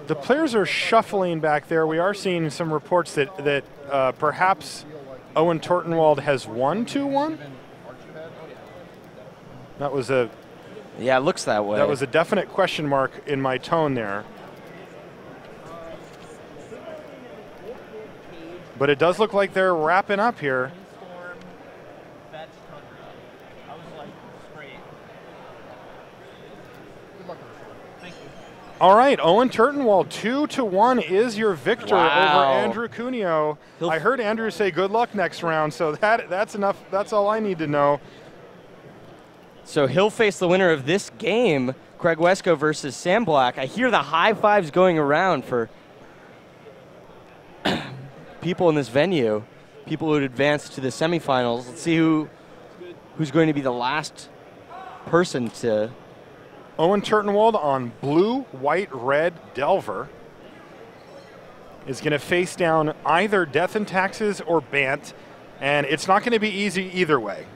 The players are shuffling back there. We are seeing some reports that perhaps Owen Turtenwald has won 2-1. That was a it looks that way. That was a definite question mark in my tone there. But it does look like they're wrapping up here. All right, Owen Turtenwald, 2-1 is your victor over Andrew Cuneo. I heard Andrew say good luck next round, so that's enough. That's all I need to know. So he'll face the winner of this game, Craig Wescoe versus Sam Black. I hear the high fives going around for people in this venue, people who would advance to the semifinals. Let's see who's going to be the last person to. Owen Turtenwald on blue, white, red Delver is going to face down either Death and Taxes or Bant, and it's not going to be easy either way.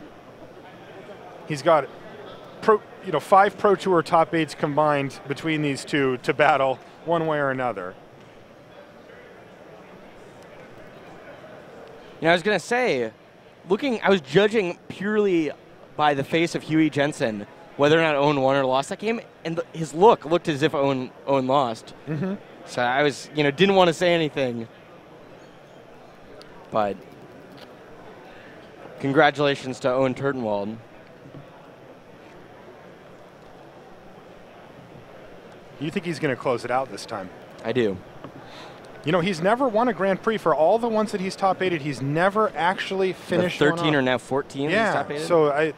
He's got 5 Pro Tour top 8s combined between these two to battle one way or another. I was going to say, I was judging purely by the face of Huey Jensen whether or not Owen won or lost that game, and his look looked as if Owen lost. Mm-hmm. So I was, didn't want to say anything, but congratulations to Owen Turtenwald. You think he's going to close it out this time? I do. He's never won a Grand Prix. For all the ones that he's top 8'd, he's never actually finished 13 or now 14 yeah, he's top 8'd? So,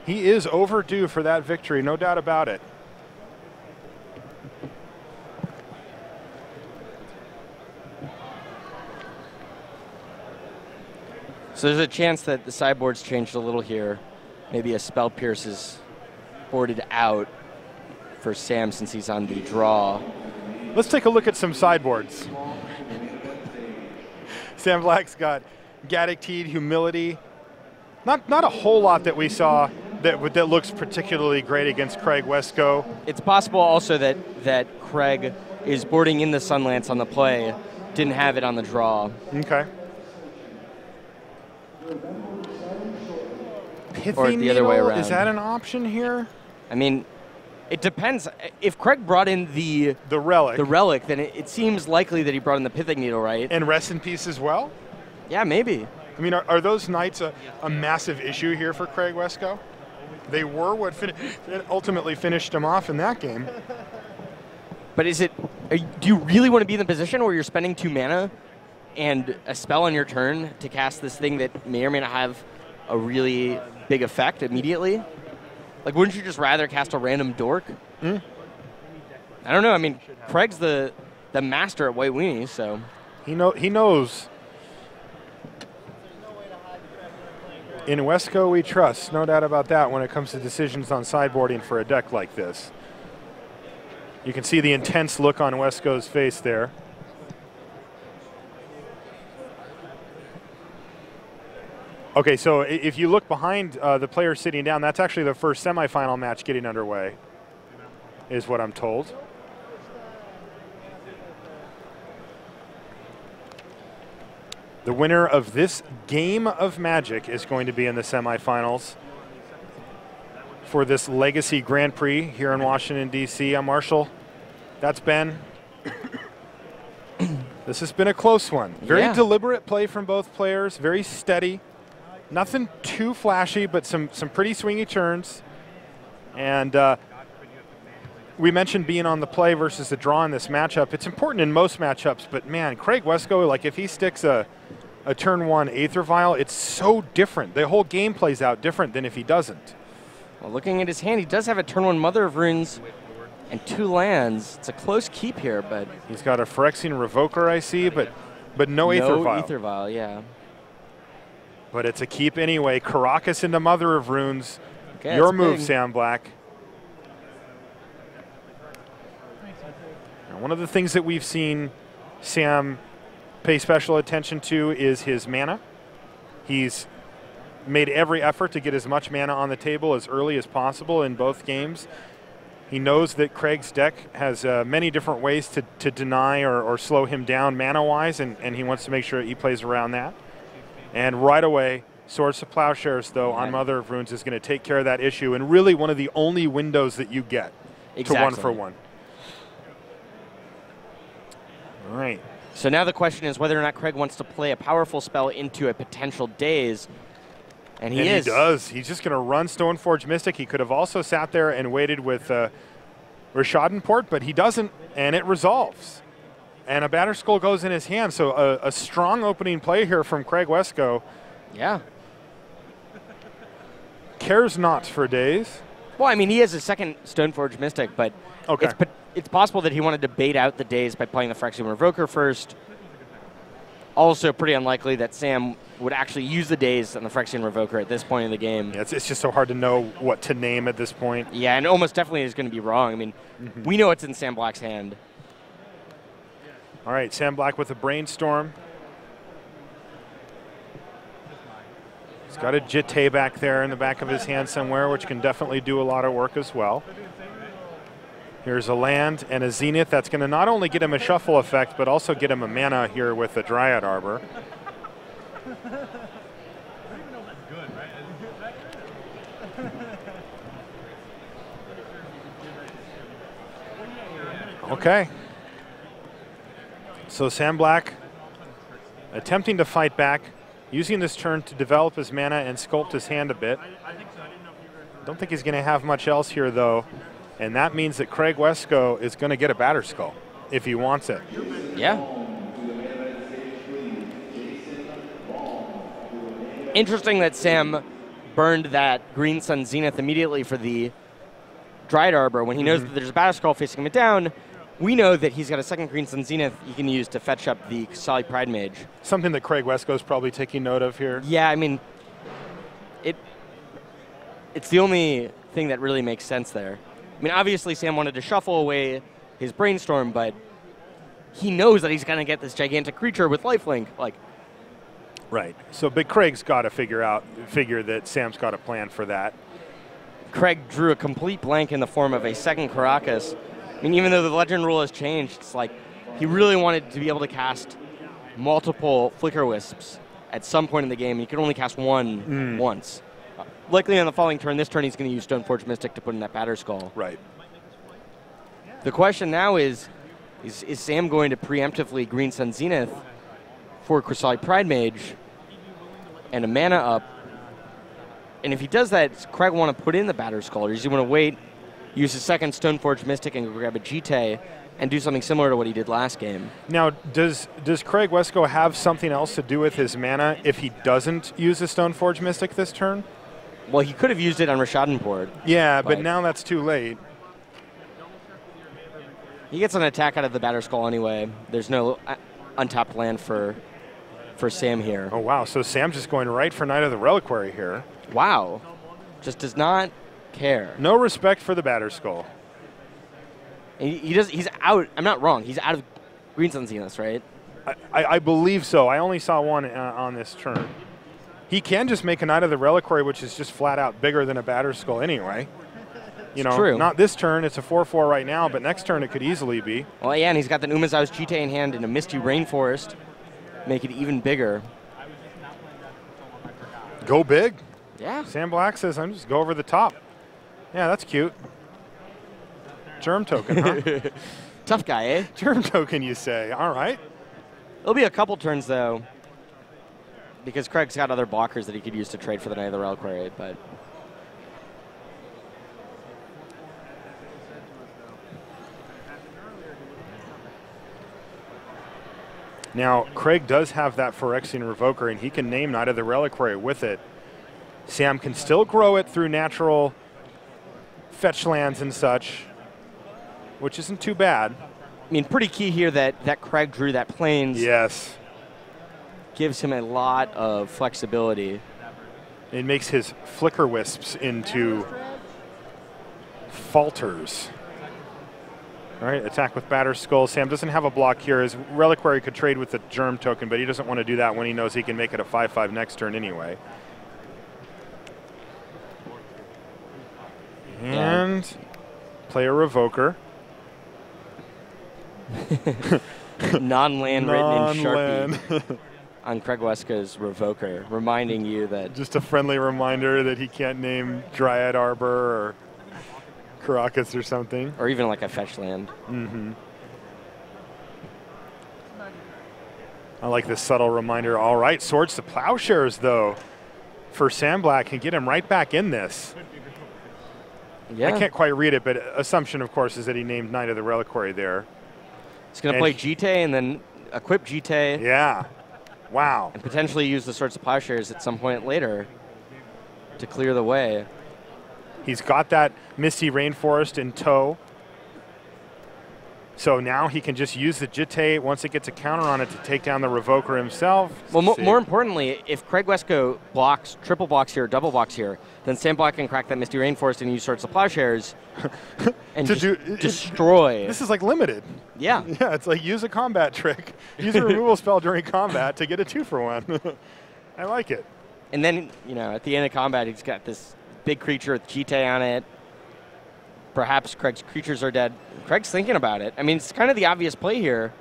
he is overdue for that victory, no doubt about it. So there's a chance that the sideboard's changed a little here. Maybe a Spell Pierce is boarded out for Sam since he's on the draw. Let's take a look at some sideboards. Sam Black's got Gaddock Teed, Humility. Not a whole lot that we saw that looks particularly great against Craig Wescoe. It's possible also that Craig is boarding in the Sunlance on the play, didn't have it on the draw. Okay. Pithy Or the other way Needle, around. is that an option here? I mean, it depends. If Craig brought in the relic, then it seems likely that he brought in the Pithing Needle, right? And Rest in Peace as well? Yeah, maybe. I mean, are those Knights a massive issue here for Craig Wescoe? They were what ultimately finished him off in that game. But do you really want to be in the position where you're spending 2 mana and a spell on your turn to cast this thing that may or may not have a really big effect immediately? Like, wouldn't you just rather cast a random dork? Mm. I don't know. I mean, Craig's the master at White Weenie, so. He knows. In Wescoe we trust, no doubt about that when it comes to decisions on sideboarding for a deck like this. You can see the intense look on Wescoe's face there. Okay, so if you look behind the player sitting down, that's actually the first semifinal match getting underway, is what I'm told. The winner of this game of Magic is going to be in the semifinals for this Legacy Grand Prix here in Washington, D.C. I'm Marshall. That's Ben. This has been a close one. Very deliberate play from both players, very steady. Nothing too flashy, but some pretty swingy turns. And we mentioned being on the play versus the draw in this matchup. It's important in most matchups, but man, Craig Wescoe, like if he sticks a turn 1 Aether Vial, it's so different. The whole game plays out different than if he doesn't. Well, looking at his hand, he does have a turn 1 Mother of Runes and 2 lands. It's a close keep here, but he's got a Phyrexian Revoker, I see, but no Aether Vial. No Aether Vial, yeah. But it's a keep anyway. Karakas into Mother of Runes. Okay, your move, big. Sam Black. Now, one of the things that we've seen Sam pay special attention to is his mana. He's made every effort to get as much mana on the table as early as possible in both games. He knows that Craig's deck has many different ways to deny or slow him down mana-wise, and he wants to make sure he plays around that. And right away, Swords to Plowshares, though, on Mother of Runes is going to take care of that issue, and really one of the only windows that you get to 1-for-1. All right. So now the question is whether or not Craig wants to play a powerful spell into a potential daze. And he is. He does. He's just going to run Stoneforge Mystic. He could have also sat there and waited with Rishadenport, but he doesn't, and it resolves. And a Batterskull goes in his hand, so a strong opening play here from Craig Wescoe. Yeah. cares not for days. Well, I mean, he has a second Stoneforge Mystic, but Okay. it's possible that he wanted to bait out the days by playing the Phyrexian Revoker first. Also pretty unlikely that Sam would actually use the days on the Phyrexian Revoker at this point in the game. Yeah, it's just so hard to know what to name at this point. Yeah, and almost definitely is going to be wrong. I mean, we know it's in Sam Black's hand. All right, Sam Black with a Brainstorm. He's got a Jitte back there in the back of his hand somewhere, which can definitely do a lot of work as well. Here's a land and a Zenith. That's going to not only get him a shuffle effect, but also get him a mana here with the Dryad Arbor. Okay. So Sam Black attempting to fight back, using this turn to develop his mana and sculpt his hand a bit. Don't think he's going to have much else here, though. And that means that Craig Wescoe is going to get a Batterskull if he wants it. Yeah. Interesting that Sam burned that Green Sun Zenith immediately for the Dryad Arbor when he knows that there's a Batterskull facing him down. We know that he's got a second Green Sun Zenith he can use to fetch up the Kasali Pride Mage. Something that Craig Wescoe is probably taking note of here. Yeah, I mean, it's the only thing that really makes sense there. I mean, obviously Sam wanted to shuffle away his Brainstorm, but he knows that he's going to get this gigantic creature with lifelink. Like, right. So Big Craig's got to figure that Sam's got a plan for that. Craig drew a complete blank in the form of a second Caracas. I mean, even though the legend rule has changed, it's like he really wanted to be able to cast multiple Flicker Wisps at some point in the game. He could only cast one once. Likely on the following turn, this turn he's going to use Stoneforge Mystic to put in that Batterskull. Right. The question now is Sam going to preemptively Green Sun Zenith for Kasali Pride Mage and a mana up? And if he does that, does Craig want to put in the Batterskull, or does he want to wait, use his second Stoneforge Mystic and grab a Jitte and do something similar to what he did last game? Now, does Craig Wescoe have something else to do with his mana if he doesn't use a Stoneforge Mystic this turn? Well, he could have used it on Rashadenport. Yeah, but now that's too late. He gets an attack out of the Batterskull anyway. There's no untapped land for Sam here. Oh, wow. So Sam's just going right for Knight of the Reliquary here. Wow. Just does not care. No respect for the Batterskull. He's out. I'm not wrong. He's out of Green Sun Zenith, right? I believe so. I only saw one on this turn. He can just make a Knight of the Reliquary, which is just flat out bigger than a Batterskull anyway. You know, true. Not this turn. It's a 4/4 right now, but next turn it could easily be. Well, yeah, and he's got the Umazau's Jitte in hand in a Misty Rainforest. Make it even bigger. Go big. Yeah. Sam Black says, I'm just go over the top. Yeah, that's cute. Germ token, huh? Tough guy, eh? Germ token, you say. All right. It'll be a couple turns, though, because Craig's got other blockers that he could use to trade for the Knight of the Reliquary, but... Now, Craig does have that Phyrexian Revoker, and he can name Knight of the Reliquary with it. Sam can still grow it through natural fetch lands and such, which isn't too bad. I mean, pretty key here that Craig drew that Plains. Yes. Gives him a lot of flexibility. It makes his Flicker Wisps into Falters. All right, attack with Batterskull. Sam doesn't have a block here. His Reliquary could trade with the Germ token, but he doesn't want to do that when he knows he can make it a 5/5 next turn anyway. And play a Revoker. Non-land written in Sharpie on Craig Wescoe's Revoker, reminding you that... Just a friendly reminder that he can't name Dryad Arbor or Caracas or something. Or even like a fetch land. Mm-hmm. I like this subtle reminder. All right, Swords to Plowshares, though, for Sam Black can get him right back in this. Yeah. I can't quite read it, but assumption, of course, is that he named Knight of the Reliquary there. He's going to play Jitte and then equip Jitte. Yeah. Wow. And potentially use the Swords of Plowshares at some point later. to clear the way. He's got that Misty Rainforest in tow. So now he can just use the Jitte once it gets a counter on it to take down the Revoker himself. Well, more importantly, if Craig Wescoe blocks, triple blocks here, double blocks here, then Sam Black can crack that Misty Rainforest and use Swords to Plowshares and destroy. This is like limited. Yeah. Yeah, it's like use a combat trick. Use a removal spell during combat to get a 2-for-1. I like it. And then, at the end of combat, he's got this big creature with Jitte on it. Perhaps Craig's creatures are dead. Craig's thinking about it. I mean, it's kind of the obvious play here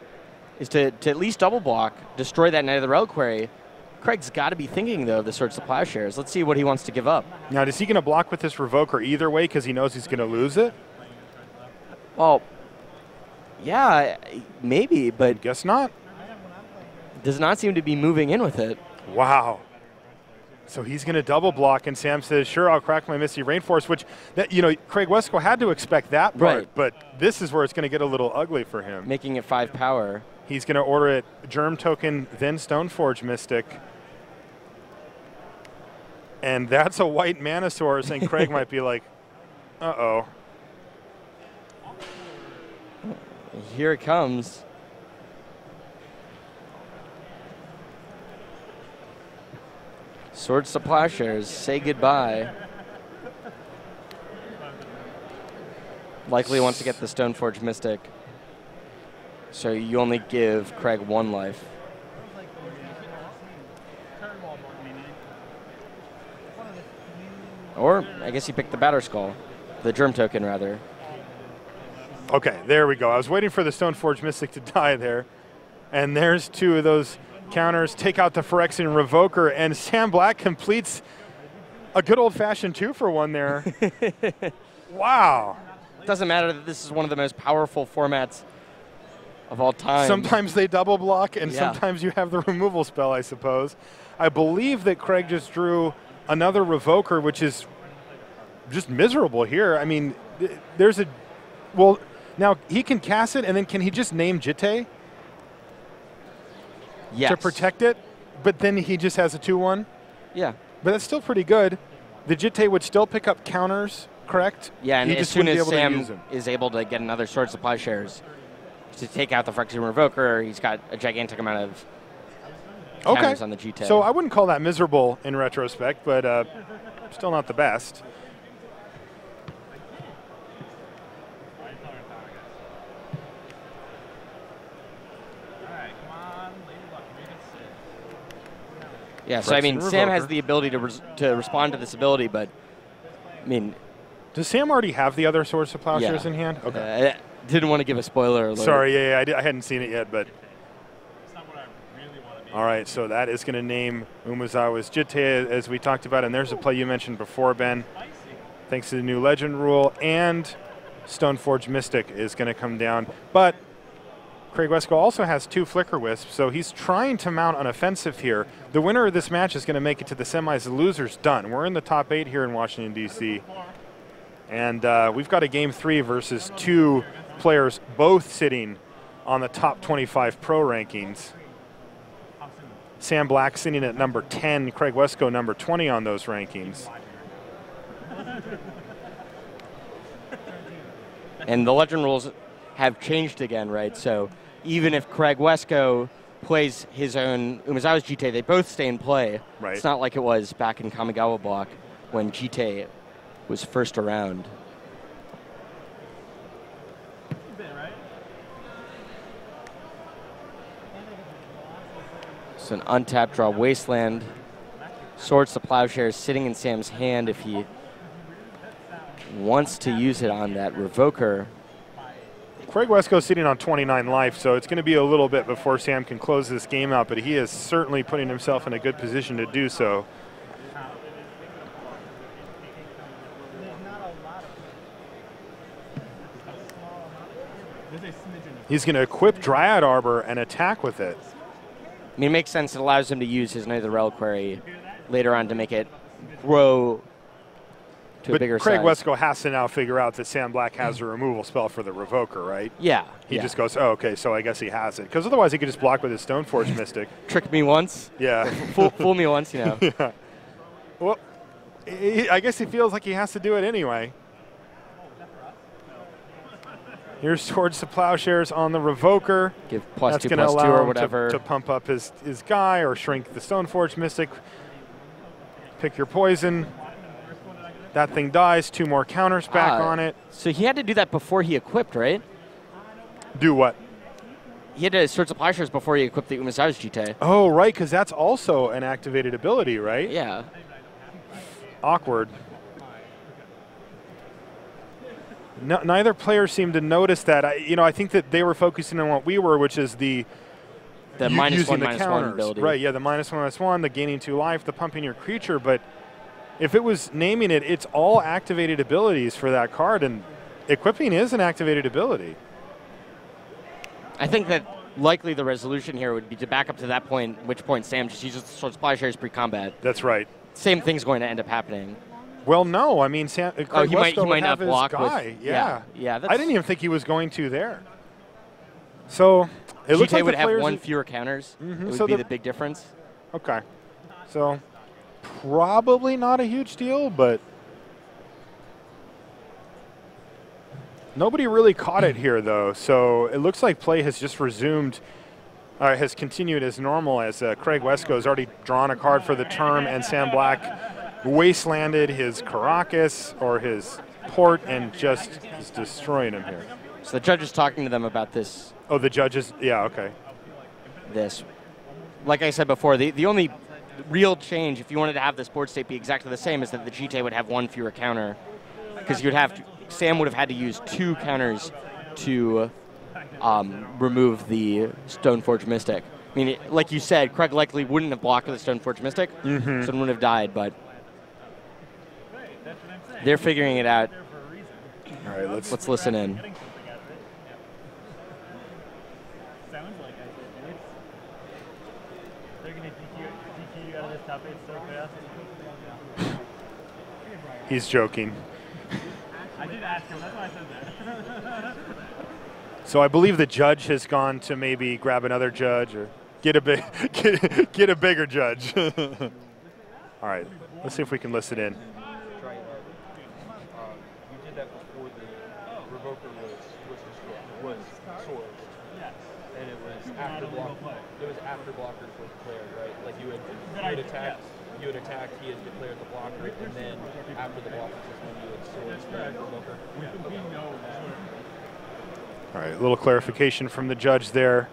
is to at least double block, destroy that Knight of the Reliquary. Craig's got to be thinking, though, of the Swords to Plowshares. Let's see what he wants to give up. Now, is he going to block with this Revoker either way because he knows he's going to lose it? Well, yeah, maybe, but guess not. Does not seem to be moving in with it. Wow. So he's going to double block, and Sam says, sure, I'll crack my Misty Rainforest, which, Craig Wescoe had to expect that part, right. But this is where it's going to get a little ugly for him. Making it 5 power. He's going to order it Germ Token, then Stoneforge Mystic. And that's a white Mana Source, and Craig might be like, uh-oh. Here it comes. Swords to Plowshares, say goodbye. Likely wants to get the Stoneforge Mystic. So you only give Craig 1 life. Or, I guess he picked the Batter Skull. The Germ Token, rather. Okay, there we go. I was waiting for the Stoneforge Mystic to die there. And there's 2 of those counters. Take out the Phyrexian Revoker, and Sam Black completes a good old-fashioned 2-for-1 there. Wow. It doesn't matter that this is one of the most powerful formats of all time. Sometimes they double block, and sometimes you have the removal spell, I suppose. I believe that Craig just drew another Revoker, which is just miserable here. I mean, there's a... Well, now he can cast it, and then can he just name Jitte? Yes. To protect it, but then he just has a 2-1? Yeah. But that's still pretty good. The Jitte would still pick up counters, correct? Yeah, and as soon as Sam is able to get another Swords to Plowshares to take out the Phyrexian Revoker, he's got a gigantic amount of counters on the Jitte. So I wouldn't call that miserable in retrospect, but still not the best. Yeah, so I mean, Sam has the ability to respond to this ability, but I mean, does Sam already have the other Swords to Plowshares in hand? Okay. I didn't want to give a spoiler alert. Sorry, I hadn't seen it yet, but. All right, so that is going to name Umezawa's Jitte, as we talked about, and there's a play you mentioned before, Ben. Thanks to the new Legend rule, and Stoneforge Mystic is going to come down, but Craig Wescoe also has 2 Flicker Wisps, so he's trying to mount an offensive here. The winner of this match is going to make it to the semis. The loser's done. We're in the top 8 here in Washington, D.C., and we've got a Game 3 versus 2 players both sitting on the top 25 pro rankings. Sam Black sitting at number 10, Craig Wescoe number 20 on those rankings. And the Legend rules have changed again, right? So even if Craig Wescoe plays his own Umezawa's Jitte, they both stay in play. Right. It's not like it was back in Kamigawa block when Jitte was first around. So an untapped draw Wasteland. Swords to Plowshares sitting in Sam's hand if he wants to use it on that Revoker. Craig Wescoe sitting on 29 life, so it's going to be a little bit before Sam can close this game out, but he is certainly putting himself in a good position to do so. He's going to equip Dryad Arbor and attack with it. I mean, it makes sense. It allows him to use his Knight of the Reliquary later on to make it grow to a bigger size. Craig Wescoe has to now figure out that Sam Black has a removal spell for the Revoker, right? Yeah. He just goes, oh, okay, so I guess he has it. Because otherwise he could just block with his Stoneforge Mystic. Trick me once. Yeah. Fool me once, you know. Yeah. Well, I guess he feels like he has to do it anyway. Here's towards the Plowshares on the Revoker. Give plus That's 2 going to plus 2 allow or him whatever. to pump up his guy or shrink the Stoneforge Mystic. Pick your poison. That thing dies. 2 more counters back on it. So he had to do that before he equipped, right? Do what? He had to Swords of Plowshares before he equipped the Umasa's Jite. Oh, right, because that's also an activated ability, right? Yeah. Awkward. Neither player seemed to notice that. I think that they were focusing on what we were, which is the minus using one, the minus counters. one ability. Right, yeah, the -1/-1, the gaining 2 life, the pumping your creature. But if it was naming it, it's all activated abilities for that card, and equipping is an activated ability. I think that likely the resolution here would be to back up to that point, which point Sam just uses the Swords of Plowshares pre-combat. That's right. Same thing's going to end up happening. Well, no, I mean, Craig Wescoe he might have not block his guy. with, yeah. I didn't even think he was going to there. So it looks like would the have players 1 fewer counters. Mm-hmm. It would So be the big difference. Okay. So probably not a huge deal, but nobody really caught it here, though. So it looks like play has just resumed, has continued as normal, as Craig Wescoe has already drawn a card for the term, and Sam Black wastelanded his Caracas or his port and just is destroying him here. So the judge is talking to them about this. Oh, the judges? Yeah, okay. This. Like I said before, the only real change, if you wanted to have this board state be exactly the same, is that the Jite would have 1 fewer counter. Because Sam would have had to use 2 counters to remove the Stoneforge Mystic. I mean, like you said, Craig likely wouldn't have blocked with the Stoneforge Mystic, so it wouldn't have died, but they're figuring it out. All right, let's listen in. He's joking. I did ask him, that's why I said that. So I believe the judge has gone to maybe grab another judge or get a bigger judge. All right, let's see if we can listen in. You did that before the Revoker was sourced. Yes. And it was after blockers were declared, right? Like you had attacked. You had attacked, he had declared the blocker, and then after the blocker is when you had sourced the Revoker. All right, a little clarification from the judge there.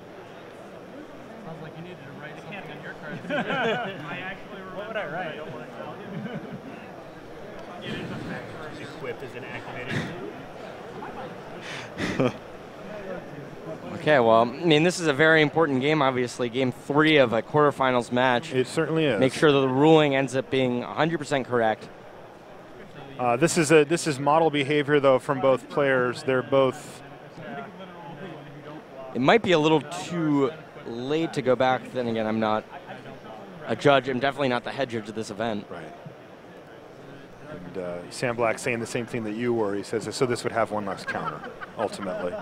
Sounds like you needed to write something on your card. I actually remember. What would I write? I don't want to tell you. It is a factor. Equip is an activated. Okay, well, I mean, this is a very important game, obviously. Game 3 of a quarterfinals match. It certainly is. Make sure that the ruling ends up being 100% correct. This is model behavior, though, from both players. They're both... It might be a little too late to go back. Then again, I'm not a judge. I'm definitely not the head judge of this event. Right. And Sam Black saying the same thing that you were. He says, so this would have 1 less counter, ultimately.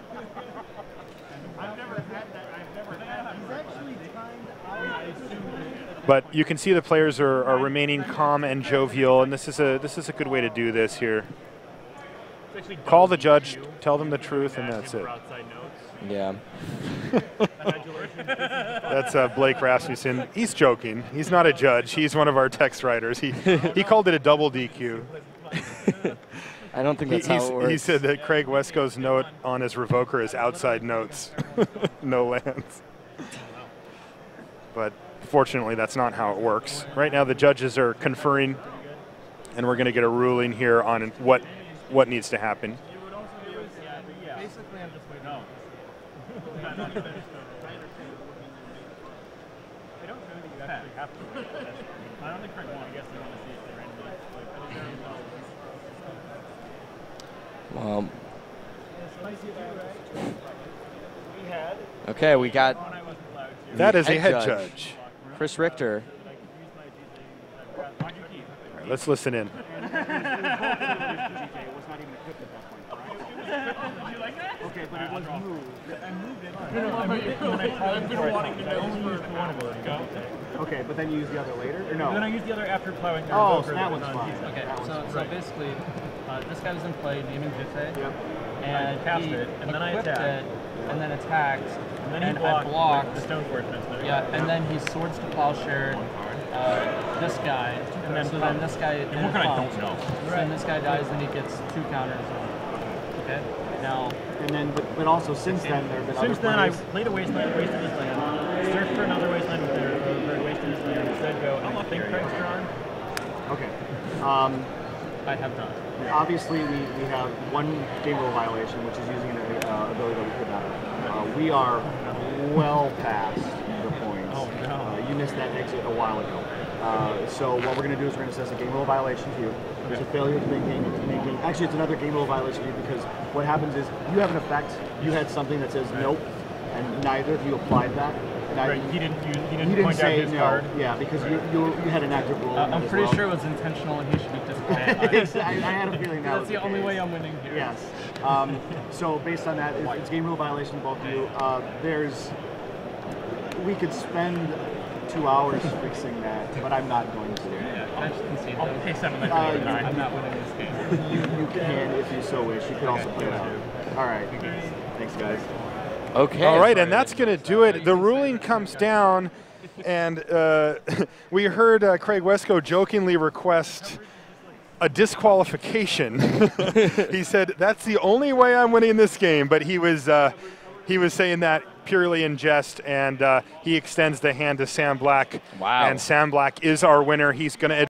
But you can see the players are remaining calm and jovial, and this is a good way to do this here. Call the judge, tell them the truth, and that's it. Yeah. That's Blake Rasmussen. He's joking. He's not a judge. He's one of our text writers. He called it a double DQ. I don't think that's how it works. He said that Craig Wescoe's note on his Revoker is outside notes. No lands. But fortunately, that's not how it works. Right now, the judges are conferring, and we're going to get a ruling here on what needs to happen. Basically, I'm just like, no. They don't know that you actually have to. I don't think Craig won. I guess they want to see if they randomly. Well. Okay, we got. That is a head judge. Chris Richter. All right, let's listen in. Okay, but it was moved. I moved it. I've been wanting to know for one of those. Okay, but then you use the other later, or no? Then I use the other after plowing. Oh, so that one's fine. Okay, That one's so fine. basically, this guy was in play, naming Jite, Yep. and cast he it, and then I equipped attacked. it, and then attacked, And then he I blocked. the stone fortress. Yeah, and then he swords to plowshare this guy, and then this guy. And what kind I don't know. So then this guy dies, and he gets 2 counters. Okay. Now. And then, but also since then there have been Since other then, I plays. played a wasteland, wasted his land, searched for another wasteland with their wasted his land, instead go, I think Craig's drawn. Okay. I have not. Obviously, we have one game rule violation, which is using an ability that we could not have. We are well past the points. Oh, no. You missed that exit a while ago. So what we're going to do is we're going to assess a game rule violation to you. There's a failure to maintain. Actually, it's another game rule violation to you because what happens is you have an effect. You had something that says nope, and neither of you applied that. Right, he didn't point say out his no. card. Yeah, because you had an active rule. I'm pretty sure it was intentional, and he should be disqualified. I had a feeling that That's the only way I'm winning here. Yes. So based on that, it's game rule violation, both of you. We could spend 2 hours fixing that, but I'm not going to. I just concede I'll that. pay 7 I'm not winning this game. You can, if you so wish. You could also play it out. All right. Thanks, guys. Okay. All right, and that's going to do it. The ruling comes down, and we heard Craig Wescoe jokingly request a disqualification. He said, that's the only way I'm winning this game, but he was saying that purely in jest, and he extends the hand to Sam Black. Wow. And Sam Black is our winner. He's going to